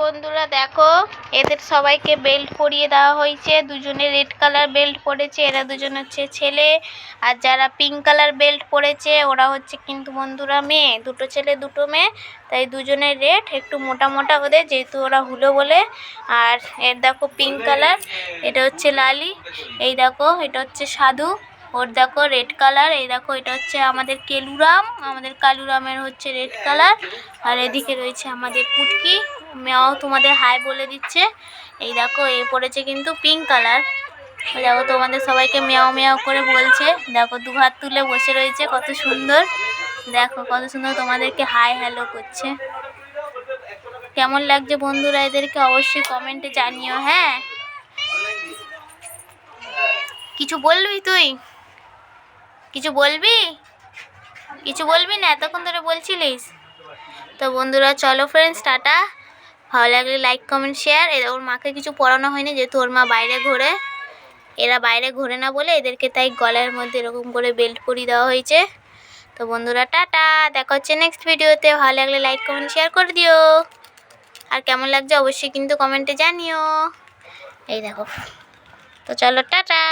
বন্ধুরা দেখো, এদের সবাইকে বেল্ট পরিয়ে দেওয়া হয়েছে। দুজনে রেড কালার বেল্ট পরেছে, এরা দুজন হচ্ছে ছেলে। আর যারা পিঙ্ক কালার বেল্ট পরেছে ওরা হচ্ছে কিন্তু বন্ধুরা মেয়ে। দুটো ছেলে দুটো মেয়ে, তাই দুজনের রেড একটু মোটা মোটা ওদের, যেহেতু ওরা হুলো বলে। আর এর দেখো পিঙ্ক কালার, এটা হচ্ছে লালি। এই দেখো এটা হচ্ছে সাধু, ওর দেখো রেড কালার। এই দেখো এটা হচ্ছে আমাদের কেলুরাম, আমাদের কালুরামের হচ্ছে রেড কালার। আর এদিকে রয়েছে আমাদের পুটকি, মেয়াও তোমাদের হাই বলে দিচ্ছে। এই দেখো এ পড়েছে কিন্তু পিঙ্ক কালার। দেখো তোমাদের সবাইকে মেয়াও মেয়াও করে বলছে। দেখো দু হাত তুলে বসে রয়েছে, কত সুন্দর। দেখো কত সুন্দর তোমাদেরকে হাই হ্যালো করছে। কেমন লাগছে বন্ধুরা এদেরকে অবশ্যই কমেন্টে জানিও। হ্যাঁ, কিছু বলবি তুই? কিছু বলবি? কিছু বলবি না? এতক্ষণ ধরে বলছিলিস। তো বন্ধুরা চলো ফ্রেন্ডস, টাটা। ভালো লাগলে লাইক কমেন্ট শেয়ার। ওর মাকে কিছু পড়ানো হয়নি, যেহেতু ওর মা বাইরে ঘোরে। এরা বাইরে ঘোরে না বলে এদেরকে তাই গলার মধ্যে এরকম করে বেল্ট পরিয়ে দেওয়া হয়েছে। তো বন্ধুরা টাটা, দেখা হচ্ছে নেক্সট ভিডিওতে। ভালো লাগলে লাইক কমেন্ট শেয়ার করে দিও। আর কেমন লাগছে অবশ্যই কিন্তু কমেন্টে জানিও। এই দেখো, তো চলো টাটা।